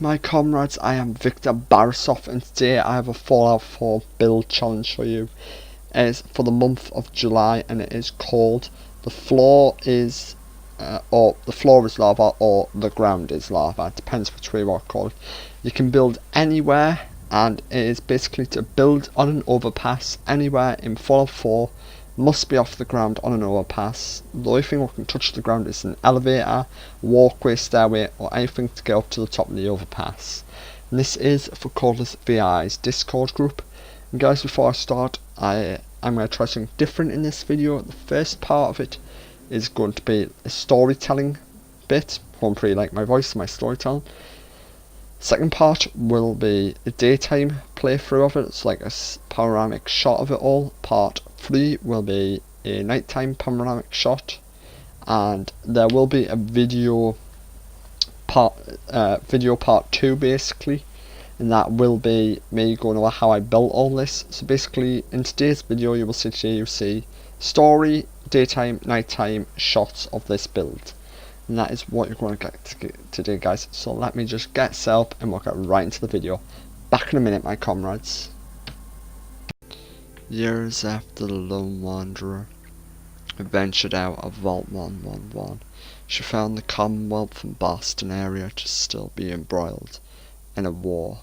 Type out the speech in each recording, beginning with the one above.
my comrades, I am Victor Barisov, and today I have a Fallout 4 build challenge for you. It is for the month of July, and it is called The Floor is Lava or The Ground is Lava. It depends which way you want to call it. You can build anywhere, and it is basically to build on an overpass anywhere in Fallout 4. Must be off the ground on an overpass. The only thing that can touch the ground is an elevator, walkway, stairway, or anything to get up to the top of the overpass. And this is for Cordless VI's Discord group. And guys, before I start, I'm going to try something different in this video. The first part of it is going to be a storytelling bit. Hopefully you like my voice and my storytelling. Second part will be a daytime playthrough of it. It's like a panoramic shot of it all. Part 3 will be a nighttime panoramic shot, and there will be a video part 2 basically, and that will be me going over how I built all this. So basically in today's video you will see story, daytime, nighttime shots of this build. And that is what you're going to get today, guys. So let me just get set up and we'll get right into the video. Back in a minute, my comrades. Years after the lone wanderer ventured out of Vault 111, she found the Commonwealth and Boston area to still be embroiled in a war,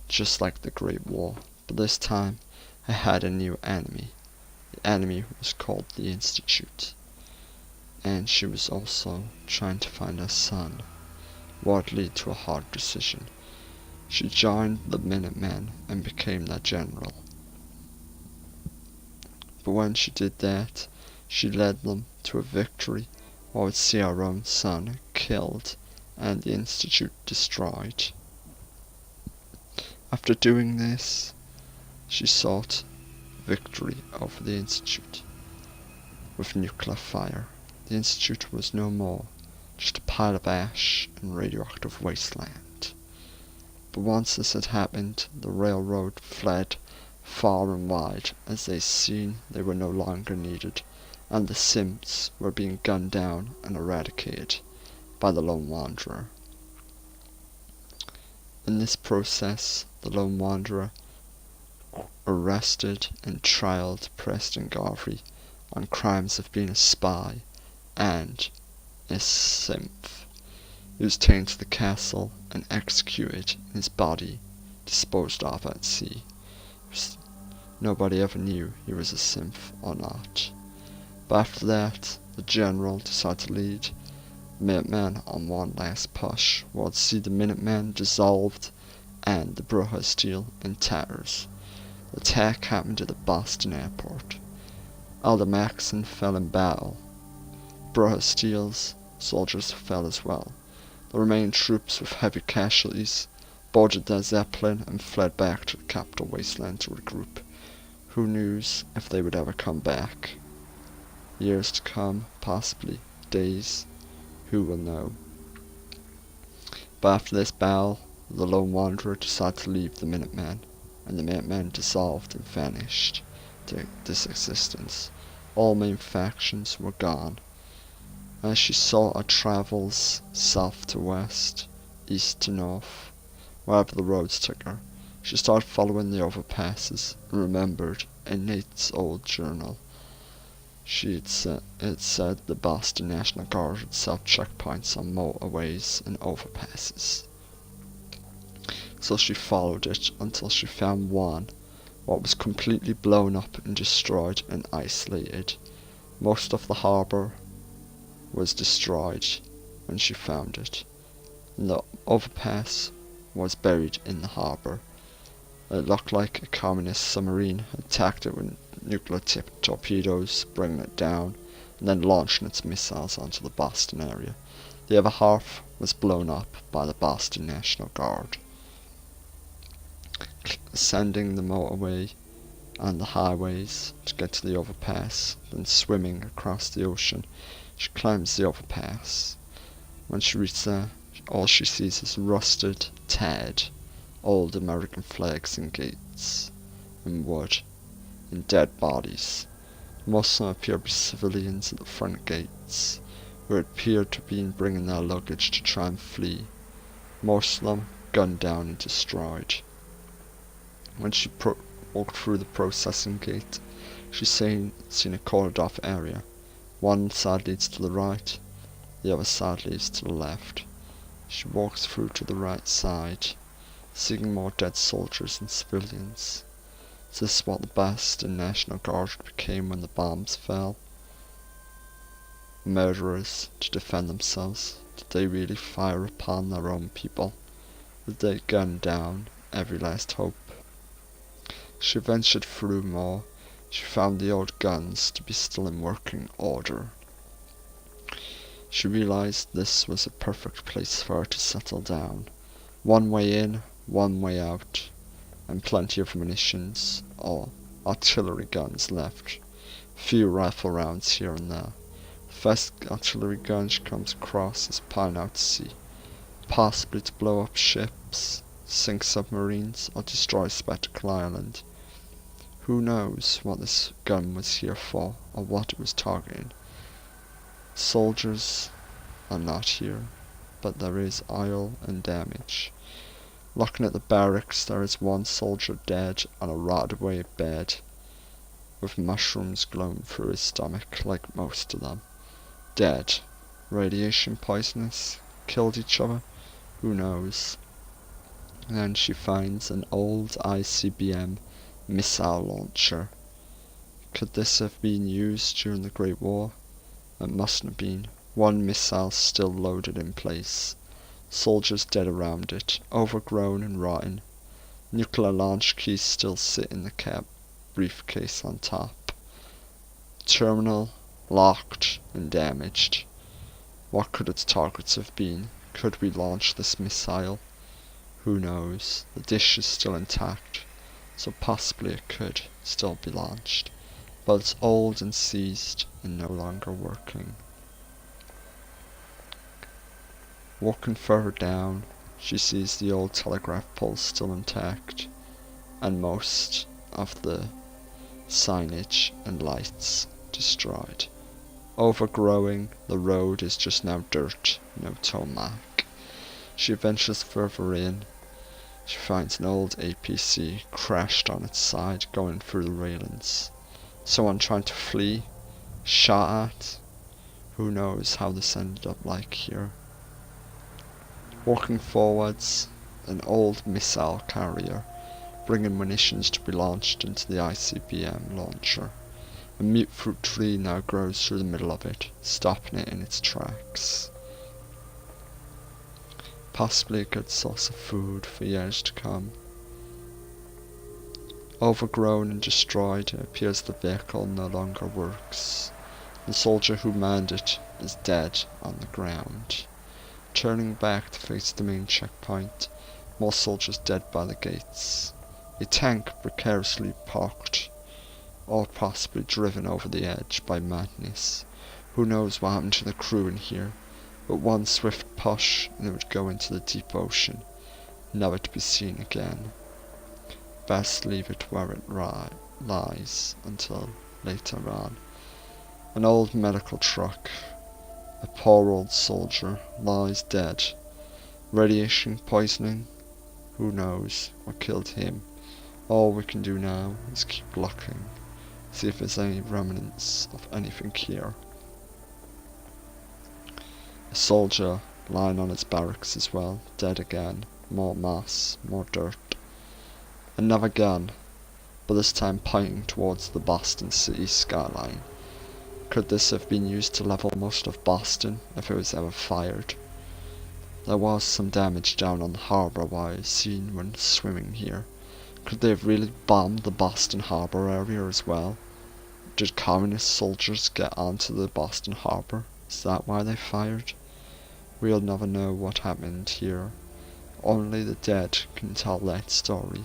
just like the Great War. But this time, it had a new enemy. The enemy was called the Institute. And she was also trying to find her son. What would lead to a hard decision. She joined the Minutemen and became their general. But when she did that, she led them to a victory or would see her own son killed and the Institute destroyed. After doing this, she sought victory over the Institute with nuclear fire. The Institute was no more, just a pile of ash and radioactive wasteland. But once this had happened, the railroad fled far and wide as they seen they were no longer needed, and the Simps were being gunned down and eradicated by the Lone Wanderer. In this process, the Lone Wanderer arrested and trialed Preston Garvey on crimes of being a spy and a simp. He was taken to the castle and executed, and his body disposed of at sea. Nobody ever knew he was a simp or not. But after that, the general decided to lead the Minutemen on one last push, what would see the Minutemen dissolved and the Bruja Steel in tatters. The attack happened at the Boston airport. Alder Maxon fell in battle. Bruja Steel's soldiers fell as well. The remaining troops, with heavy casualties, boarded their Zeppelin and fled back to the capital wasteland to regroup. Who knows if they would ever come back? Years to come, possibly days, who will know? But after this battle, the Lone Wanderer decided to leave the Minutemen, and the Minutemen dissolved and vanished to this existence. All main factions were gone. As she saw her travels south to west, east to north, wherever the roads took her, she started following the overpasses and remembered in Nate's old journal. It said the Boston National Guard had set checkpoints on motorways and overpasses. So she followed it until she found one, what was completely blown up and destroyed and isolated. Most of the harbour was destroyed when she found it, and the overpass was buried in the harbour. It looked like a communist submarine had attacked it with nuclear-tipped torpedoes, bringing it down, and then launching its missiles onto the Boston area. The other half was blown up by the Boston National Guard. Ascending the motorway and the highways to get to the overpass, then swimming across the ocean, she climbs the overpass. When she reaches there, all she sees is rusted, tattered, old American flags and gates, and wood, and dead bodies. Most of them appear to be civilians at the front gates, who appeared to be bringing their luggage to try and flee. Most of them gunned down and destroyed. When she walked through the processing gate, she seen a cordoned off area. One side leads to the right, the other side leads to the left. She walks through to the right side, seeing more dead soldiers and civilians. Is this what the Boston National Guard became when the bombs fell? Murderers to defend themselves. Did they really fire upon their own people? Did they gun down every last hope? She ventured through more. She found the old guns to be still in working order. She realized this was a perfect place for her to settle down. One way in, one way out, and plenty of munitions or artillery guns left. Few rifle rounds here and there. The first artillery gun she comes across is piled out to sea, possibly to blow up ships, sink submarines, or destroy Spectacle Island. Who knows what this gun was here for, or what it was targeting. Soldiers are not here, but there is oil and damage. Looking at the barracks, there is one soldier dead on a rotted away bed, with mushrooms glowing through his stomach like most of them. Dead. Radiation poisonous? Killed each other? Who knows? And then she finds an old ICBM missile launcher. Could this have been used during the Great War? It mustn't have been. One missile still loaded in place. Soldiers dead around it, overgrown and rotten. Nuclear launch keys still sit in the cab briefcase on top. Terminal locked and damaged. What could its targets have been? Could we launch this missile? Who knows? The dish is still intact, so possibly it could still be launched, but it's old and seized and no longer working. Walking further down, she sees the old telegraph pole still intact, and most of the signage and lights destroyed. Overgrowing, the road is just now dirt, no tarmac. She ventures further in. She finds an old APC crashed on its side, going through the railings. Someone trying to flee, shot at. Who knows how this ended up like here. Walking forwards, an old missile carrier, bringing munitions to be launched into the ICBM launcher. A mute fruit tree now grows through the middle of it, stopping it in its tracks. Possibly a good source of food for years to come. Overgrown and destroyed, it appears the vehicle no longer works. The soldier who manned it is dead on the ground. Turning back to face the main checkpoint, more soldiers dead by the gates. A tank precariously parked, or possibly driven over the edge by madness. Who knows what happened to the crew in here, but one swift push and it would go into the deep ocean, never to be seen again. Best leave it where it lies until later on. An old medical truck. A poor old soldier lies dead. Radiation poisoning? Who knows what killed him? All we can do now is keep looking, see if there's any remnants of anything here. A soldier lying on his barracks as well, dead again. More moss, more dirt. Another gun, but this time pointing towards the Boston city skyline. Could this have been used to level most of Boston if it was ever fired? There was some damage down on the harbour while I seen when swimming here. Could they have really bombed the Boston harbour area as well? Did communist soldiers get onto the Boston harbour? Is that why they fired? We'll never know what happened here. Only the dead can tell that story,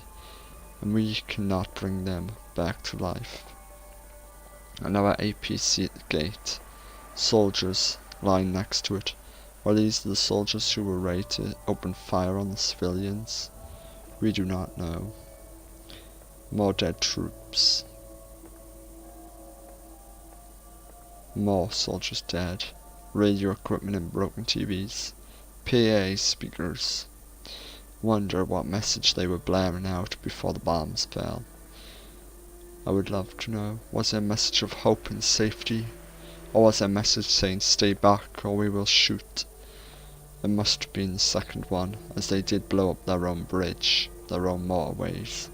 and we cannot bring them back to life. Another APC at the gate. Soldiers lying next to it. Are these the soldiers who were ready to open fire on the civilians? We do not know. More dead troops. More soldiers dead. Radio equipment and broken TVs. PA speakers. Wonder what message they were blaring out before the bombs fell. I would love to know. Was it a message of hope and safety? Or was it a message saying stay back or we will shoot? It must have been the second one, as they did blow up their own bridge, their own motorways,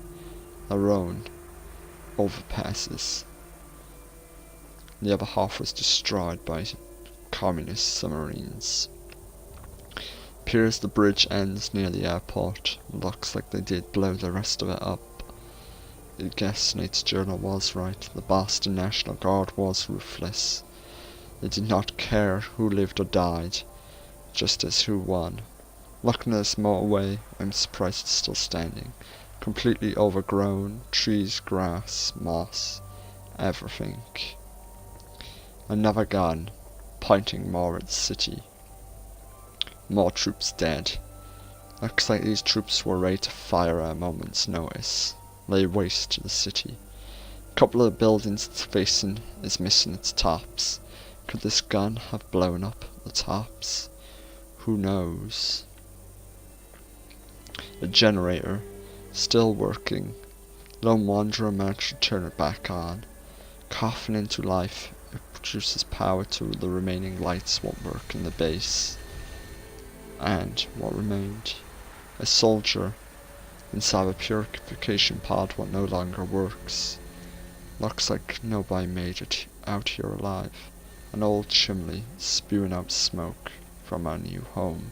their own overpasses. The other half was destroyed by communist submarines. Appears the bridge ends near the airport. Looks like they did blow the rest of it up. I guess Nate's journal was right. The Boston National Guard was ruthless. They did not care who lived or died, just as who won. Looking at this motorway, I'm surprised it's still standing. Completely overgrown, trees, grass, moss, everything. Another gun, pointing more at the city. More troops dead. Looks like these troops were ready to fire at a moment's notice. Lay waste to the city. A couple of the buildings it's facing is missing its tops. Could this gun have blown up the tops? Who knows? The generator, still working. Lone Wanderer managed to turn it back on. Coughing into life, it produces power till the remaining lights won't work in the base. And what remained? A soldier inside a purification pod what no longer works. Looks like nobody made it out here alive. An old chimney spewing out smoke from our new home.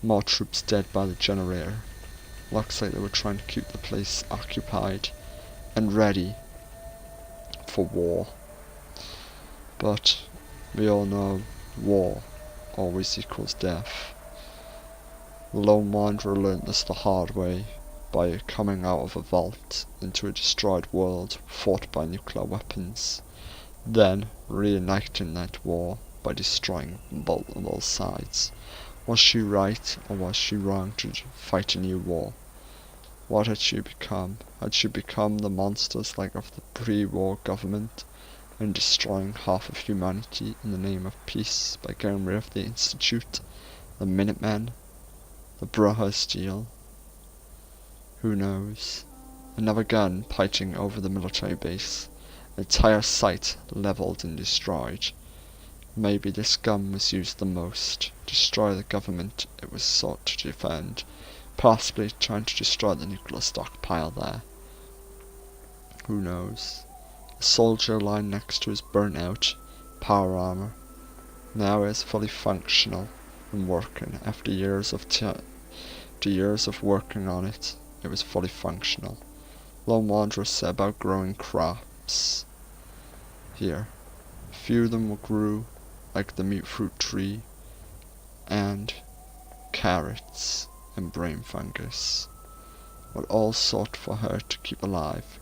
More troops dead by the generator. Looks like they were trying to keep the place occupied and ready for war. But we all know war always equals death. The Lone Wanderer learnt this the hard way by coming out of a vault into a destroyed world fought by nuclear weapons, then reenacting that war by destroying multiple sides. Was she right or was she wrong to fight a new war? What had she become? Had she become the monsters like of the pre-war government and destroying half of humanity in the name of peace by getting rid of the Institute, the Minutemen, the Brother Steel? Who knows? Another gun piting over the military base, an entire site leveled and destroyed. Maybe this gun was used the most, destroy the government it was sought to defend, possibly trying to destroy the nuclear stockpile there. Who knows? A soldier lying next to his burnt out power armor now is fully functional and working. After years of working on it, it was fully functional. Lone Wanderer set about growing crops here. A few of them grew, like the mute fruit tree, and carrots and brain fungus, but all sought for her to keep alive.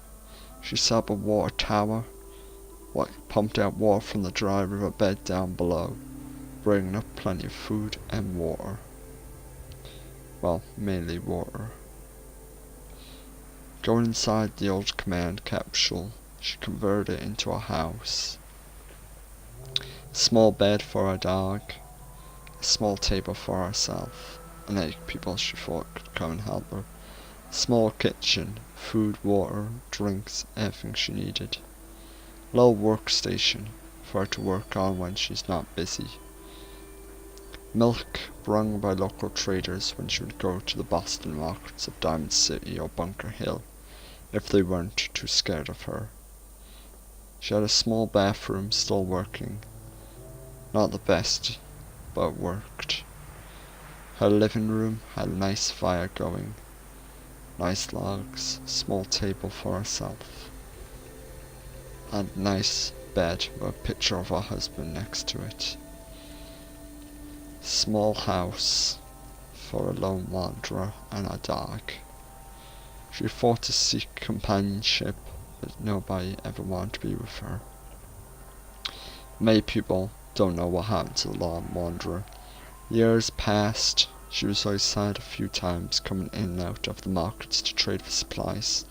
She set up a water tower, what pumped out water from the dry riverbed down below, bringing up plenty of food and water. Well, mainly water. Going inside the old command capsule, she converted it into a house. A small bed for her dog, a small table for herself, and 8 people she thought could come and help her. A small kitchen, food, water, drinks, everything she needed. A little workstation for her to work on when she's not busy. Milk brung by local traders when she would go to the Boston markets of Diamond City or Bunker Hill, if they weren't too scared of her. She had a small bathroom still working. Not the best, but it worked. Her living room had a nice fire going, nice logs, small table for herself, and a nice bed with a picture of her husband next to it. Small house for a lone wanderer and a dog. She thought to seek companionship, but nobody ever wanted to be with her. Many people don't know what happened to the lone wanderer. Years passed. She was outside a few times, coming in and out of the markets to trade for supplies.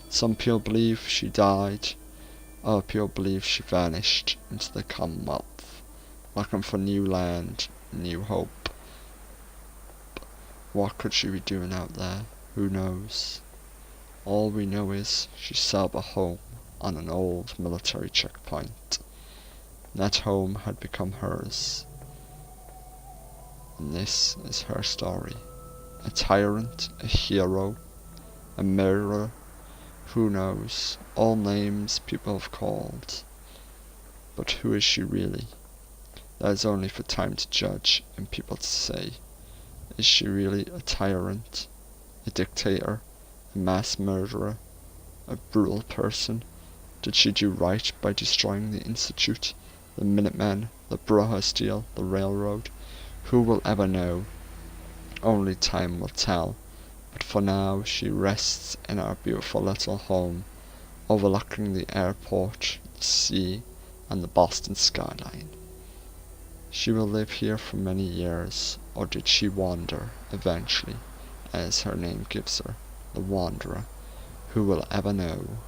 Some people believe she died, other people believe she vanished into the Commonwealth, looking for new land, new hope. What could she be doing out there? Who knows? All we know is she set up a home on an old military checkpoint. That home had become hers. And this is her story. A tyrant, a hero, a murderer, who knows? All names people have called. But who is she really? That is only for time to judge and people to say. Is she really a tyrant, a dictator, a mass murderer, a brutal person? Did she do right by destroying the Institute, the Minutemen, the Borough Steel, the railroad? Who will ever know? Only time will tell. But for now she rests in our beautiful little home, overlooking the airport, the sea, and the Boston skyline. She will live here for many years, or did she wander, eventually, as her name gives her, the Wanderer? Who will ever know?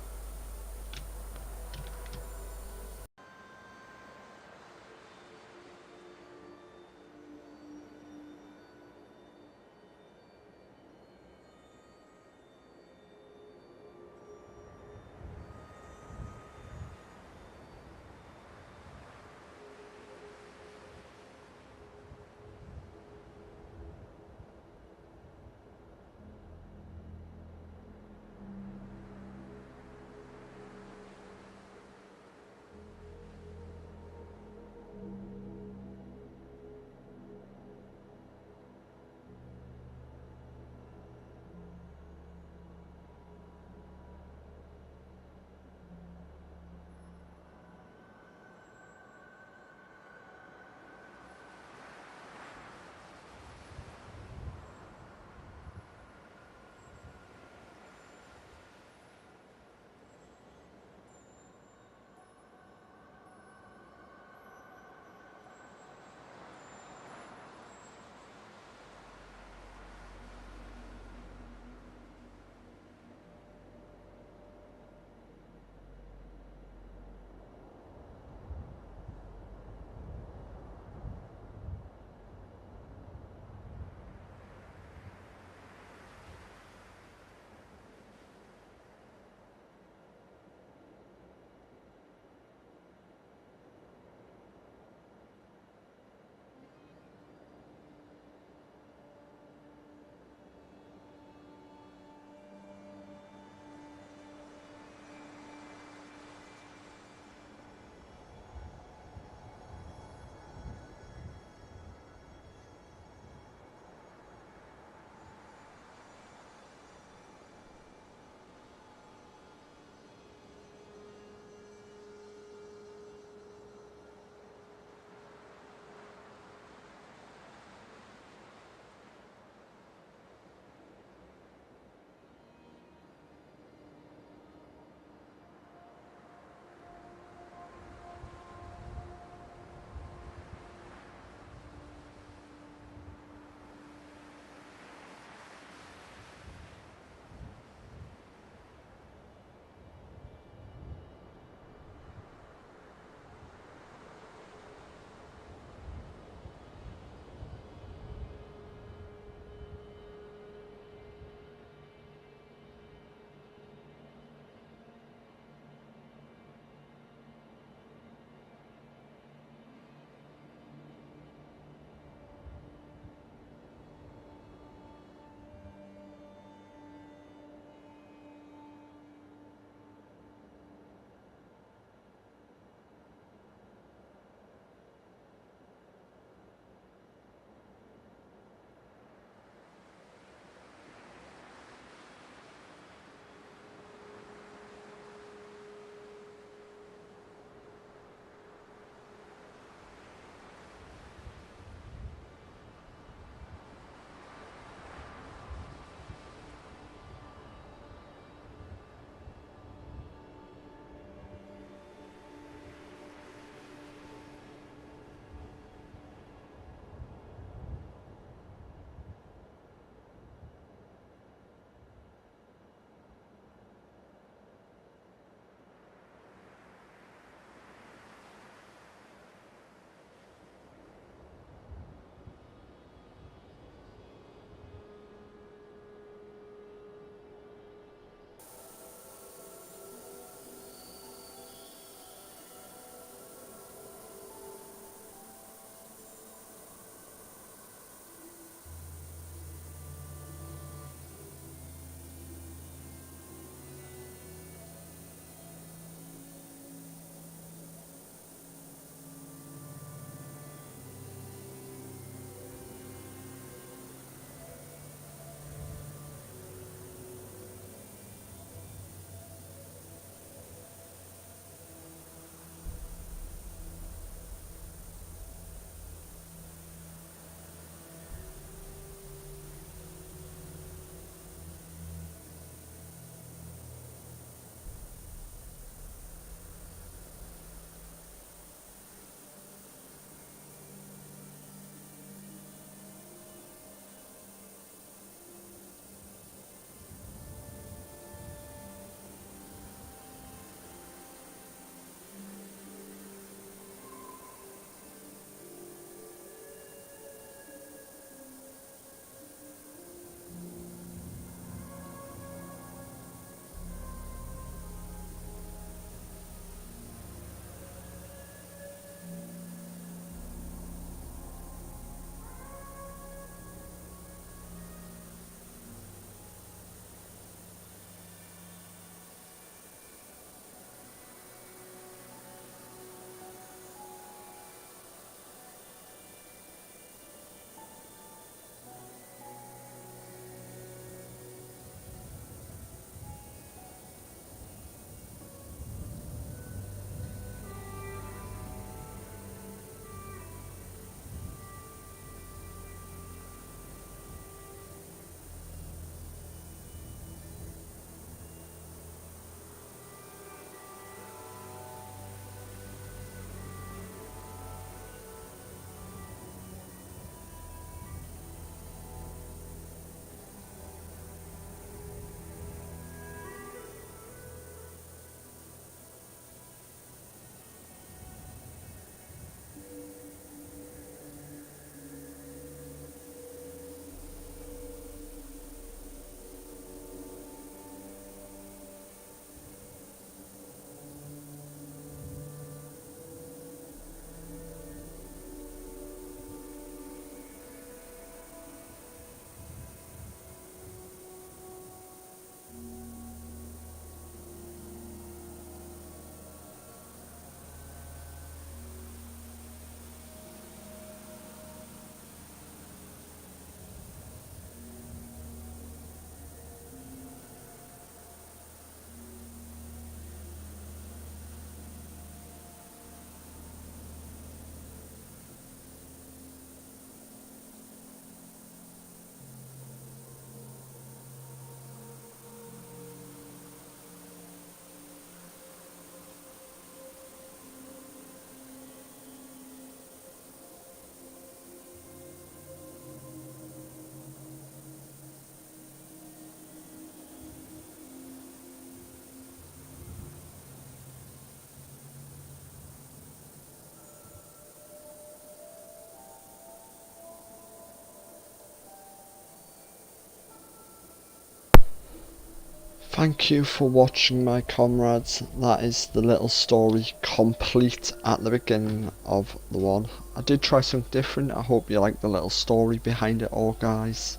Thank you for watching, my comrades. That is the little story complete at the beginning of the one. I did try something different. I hope you like the little story behind it all, guys.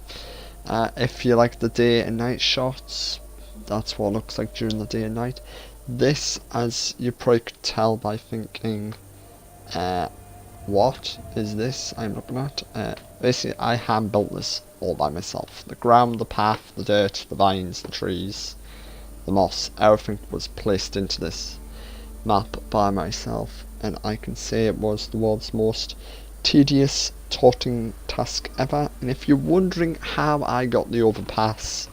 If you like the day and night shots, that's what it looks like during the day and night. This, as you probably could tell by thinking, what is this I'm looking at? Basically, I hand built this all by myself. The ground, the path, the dirt, the vines, the trees, the moss, everything was placed into this map by myself, and I can say it was the world's most tedious, taunting task ever. And if you're wondering how I got the overpass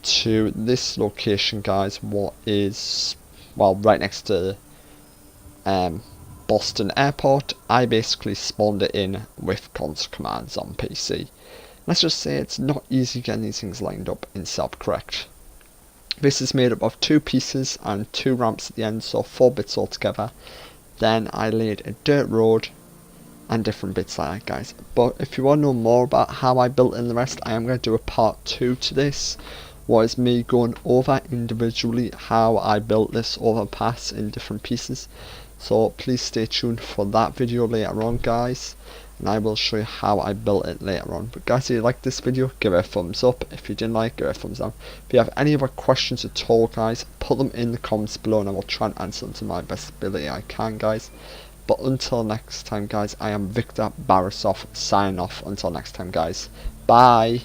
to this location, guys, what is, well, right next to Boston Airport, I basically spawned it in with console commands on PC. Let's just say it's not easy getting these things lined up in self-correct. This is made up of 2 pieces and 2 ramps at the end, so 4 bits altogether. Then I laid a dirt road and different bits like that, guys. But if you want to know more about how I built in the rest, I am going to do a part 2 to this, what is me going over individually how I built this overpass in different pieces. So please stay tuned for that video later on, guys, and I will show you how I built it later on. But guys, if you like this video, give it a thumbs up. If you didn't like, give it a thumbs down. If you have any other questions at all, guys, put them in the comments below and I will try and answer them to my best ability I can, guys. But until next time, guys, I am Victor Barisov signing off. Until next time, guys, bye.